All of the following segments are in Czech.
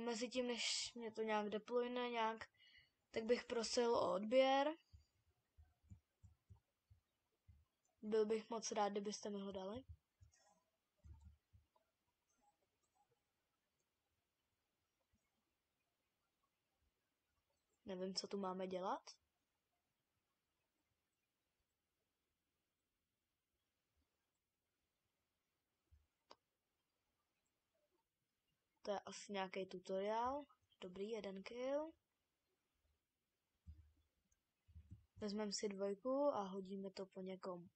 mezi tím, než mě to nějak deployne nějak, tak bych prosil o odběr. Byl bych moc rád, kdybyste mi ho dali. Nevím, co tu máme dělat. To je asi nějaký tutoriál. Dobrý, 1 kill. Vezmeme si 2 a hodíme to po někom.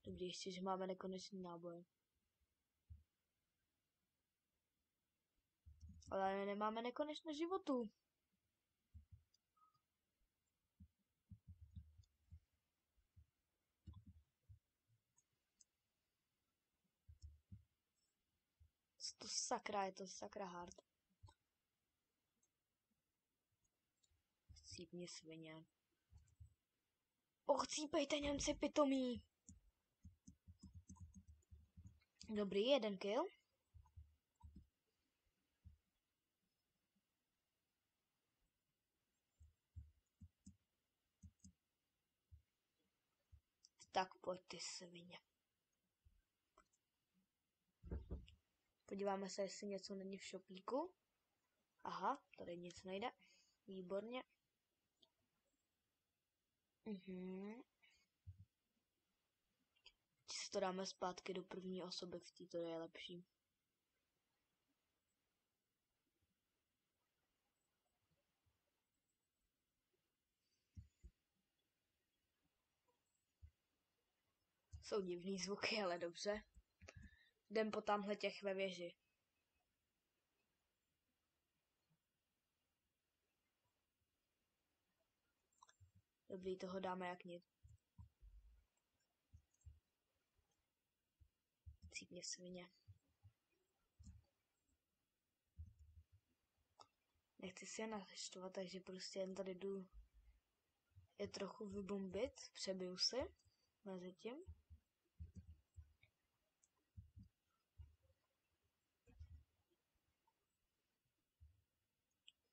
Dobrý, ještě, že máme nekonečný náboj. Ale nemáme nekonečné životů. To sakra, je to sakra hard. Chcípni svině. Chcípejte, Němci pitomí. Dobrý, 1 kill. Tak pojď ty svině. Podíváme se, jestli něco není v šoplíku. Aha, tady nic nejde. Výborně. Když si to dáme zpátky do první osoby, v té to je lepší. Jsou divný zvuky, ale dobře. Jdem po tamhle těch ve věži. Dobrý, toho dáme jak nic. Cítně svině. Nechci si je naštvat, takže prostě jen tady jdu je trochu vybombit. Přebiju si mezi tím.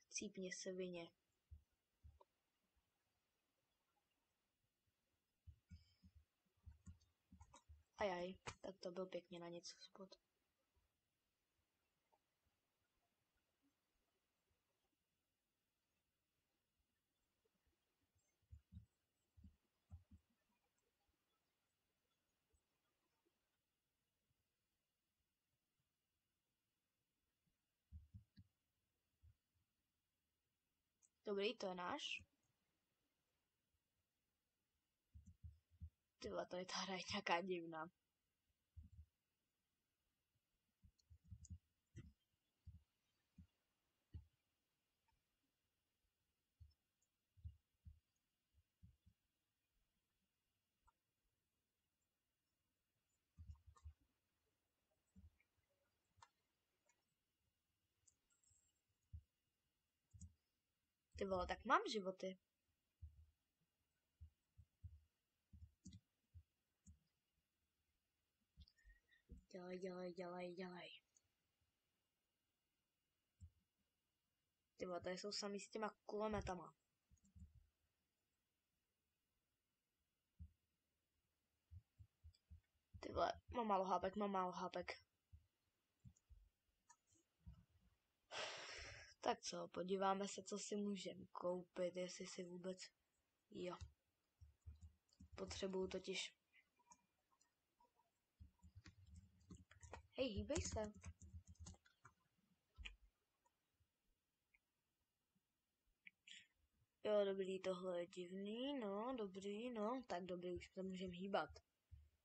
Cípně svině. Ajaj, tak to byl pěkně na něco spot. Dobrý, to je náš. Tyhle, tady ta hra je nějaká divná. Ty vole, tak mám životy. Dělej. Ty vole, tady jsou sami s těma kulometama. Ty vole, mám málo hápek. Tak co, podíváme se, co si můžeme koupit, jestli si vůbec... Jo. Potřebuju totiž... Hej, hýbej se. Jo, dobrý, tohle je divný, no, dobrý, no, tak dobrý, už to můžeme hýbat.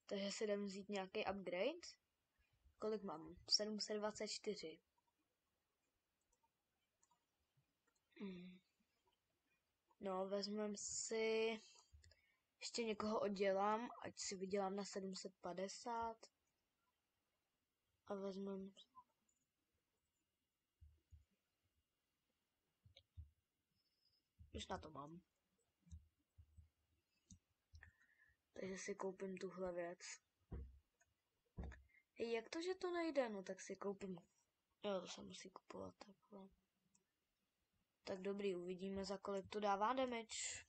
Takže si jdem vzít nějaký upgrade. Kolik mám? 724. No, vezmeme si... Ještě někoho oddělám, ať si vydělám na 750. A vezmeme... Už na to mám. Takže si koupím tuhle věc. Hej, jak to, že to nejde? No tak si koupím. Jo, to se musí kupovat takhle. Tak dobrý, uvidíme, za kolik to dává damage.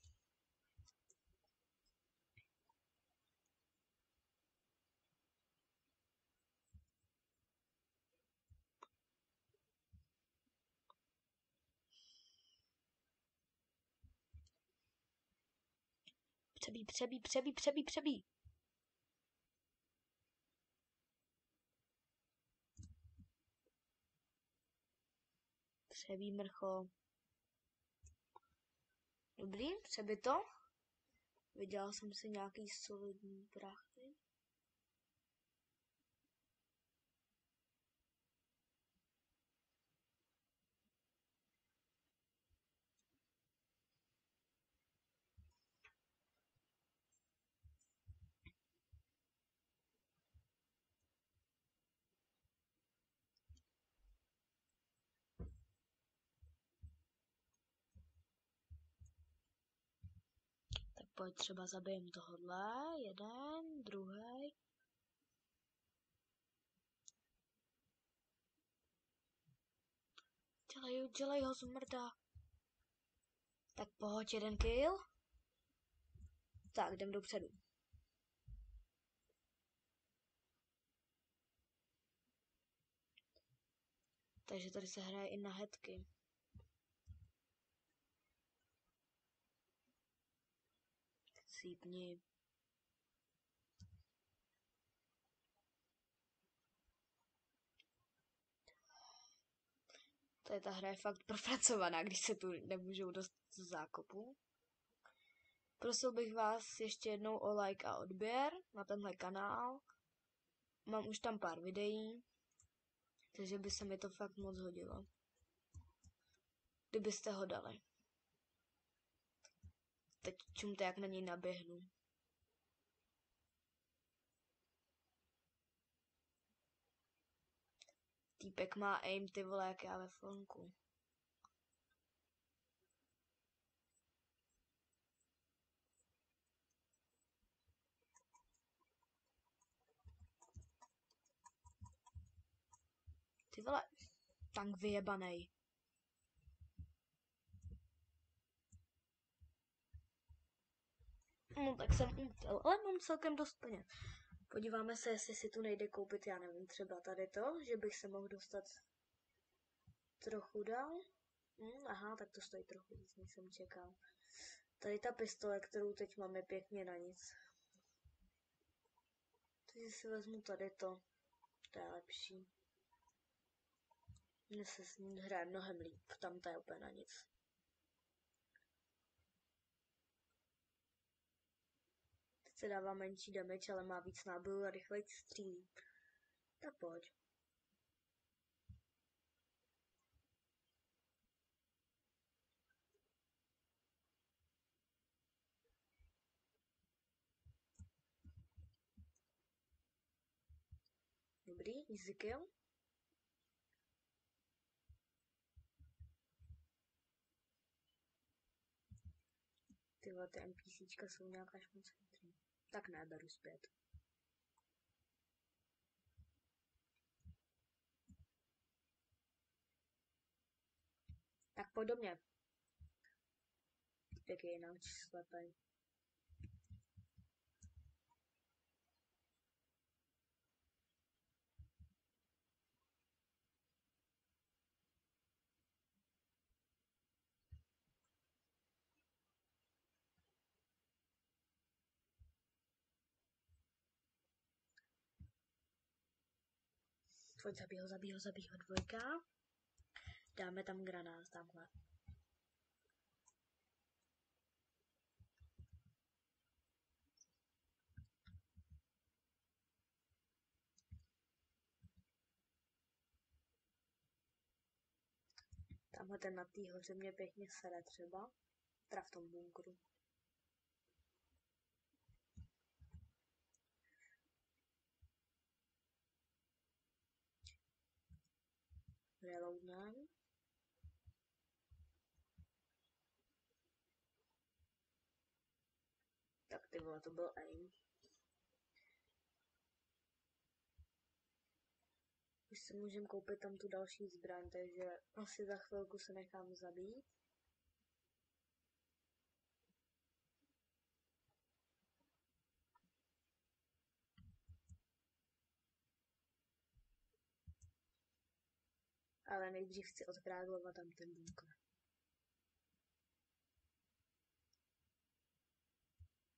Přebí. Přebí mrcho. Dobrý, přeby to. Vydělal jsem si nějaký solidní prachy. Tak pojď třeba zabijem tohle. Jeden, druhý. Dělej ho zmrda. Tak pojď, jeden kill. Tak, jdem dopředu. Takže tady se hraje i na headky. Cípni. Tady ta hra je fakt propracovaná, když se tu nemůžou dostat z zákopu. Prosil bych vás ještě jednou o like a odběr na tenhle kanál. Mám už tam pár videí, takže by se mi to fakt moc hodilo. Kdybyste ho dali. Teď čumte, jak na něj naběhnu. Týpek má aim, ty vole, jak já ve flanku. Ty vole, tank vyjebanej. No tak jsem umřel, ale mám celkem dost peněz. Podíváme se, jestli si tu nejde koupit, já nevím, třeba tady to, že bych se mohl dostat trochu dál. Aha, tak to stojí trochu víc, než jsem čekal. Tady ta pistole, kterou teď mám, je pěkně na nic. Takže si vezmu tady to. To je lepší. Mně se s ní hraje mnohem líp, tam to je úplně na nic. Teď se dává menší damage, ale má víc nábojů a rychleji střílí. Tak pojď. Dobrý, easy kill. Tyhle ty NPCčka jsou nějaká až moc chytrý. Tak ne, beru zpět. Tak pojď do mě. Jak je jinak slepej. Pojď, zabij ho, dvojka. Dáme tam granát, tamhle. Tamhle ten na té hoře mě pěkně sere třeba. Teda v tom bunkru. Reloadnem. Ty vole, to byl aim. Už si můžeme koupit tam tu další zbraň, takže asi za chvilku se nechám zabít. Ale nejdřív chci odkráglovat tam ten bunkr.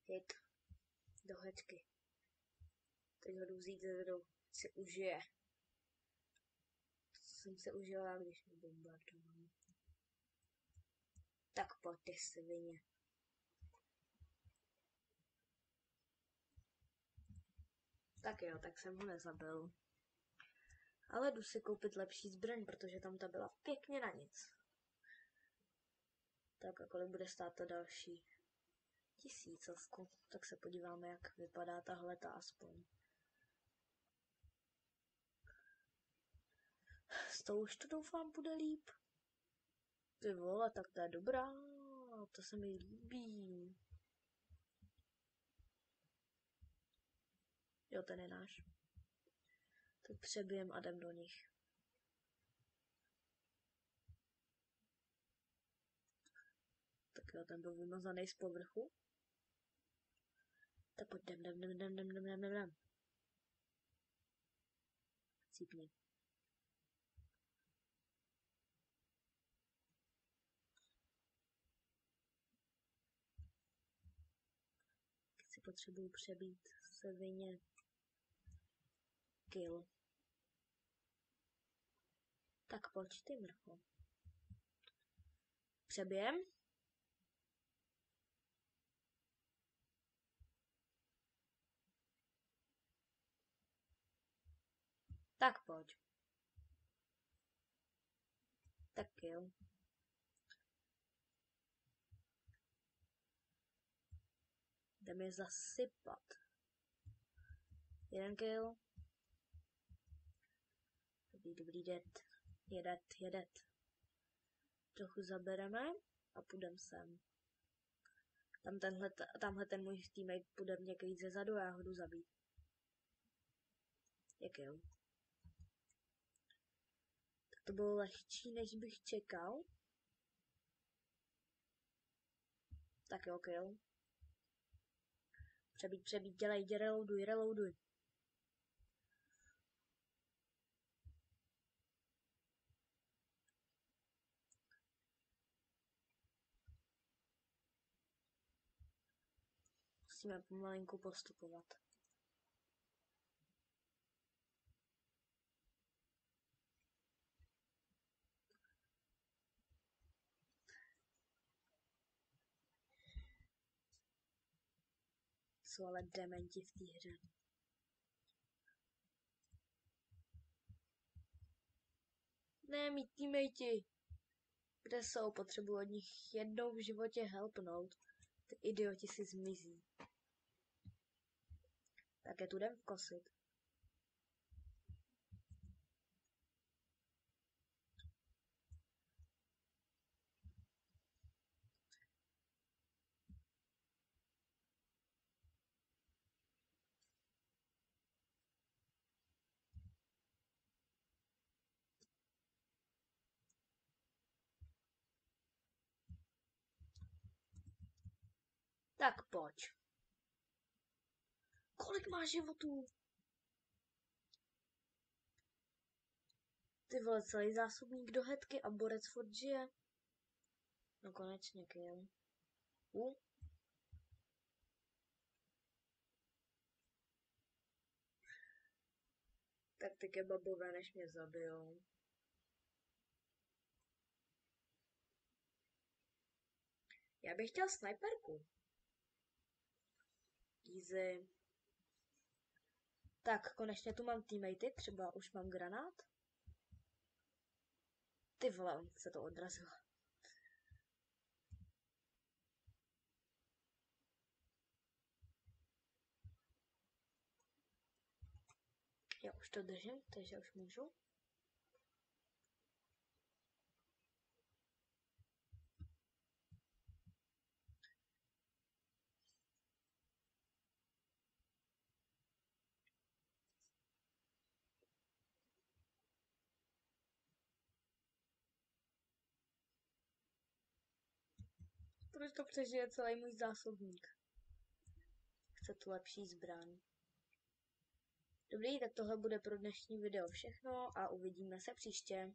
Hit. Do hečky. Teď ho jdu vzít ze zadu. Si užije. To jsem se užila, když mě bombardoval. Tak pojď ty svině. Tak jo, tak jsem ho nezabil. Ale jdu si koupit lepší zbraň, protože tam ta byla pěkně na nic. Tak a kolik bude stát ta další? 1000. Tak se podíváme, jak vypadá tahleta aspoň. S tou už to doufám bude líp. Ty vole, tak to je dobrá. To se mi líbí. Jo, ten je náš. Tak přebijem a jdem do nich. Tak jo, ten byl vymazaný z povrchu. Tak pojď, jdem. Cípni. Si potřebuju přebít svině. Kill. Tak pojď ty mrcho. Přebijem. Tak pojď. Tak kill. Jdem je zasypat. Jeden kill. Dobrý dead. Jedet. Trochu zabereme a půjdem sem. Tamhle ten můj teammate půjde mě krýt ze zadu a já ho jdu zabít. Je kill. Tak to bylo lehčí, než bych čekal. Tak jo, kill. Přebít, dělej, reloaduj. Musíme pomalinku postupovat. Jsou ale dementi v té hře. Ne, mý teammatey. Kde jsou? Potřebuji od nich jednou v životě helpnout. Ty idioti si zmizí. Tak je tu jdem vkosit. Tak pojď. Kolik máš životů? Ty vole, celý zásobník do hetky a borec furt žije. No konečně kill. Tak ty kebabové, než mě zabijou. Já bych chtěl snajperku. Easy. Tak, konečně tu mám teammatey, třeba už mám granát. Ty vole, on se to odrazilo. Já už to držím, takže už můžu. Proč to přežije celý můj zásobník? Chce tu lepší zbraň. Dobrý, tak tohle bude pro dnešní video všechno a uvidíme se příště.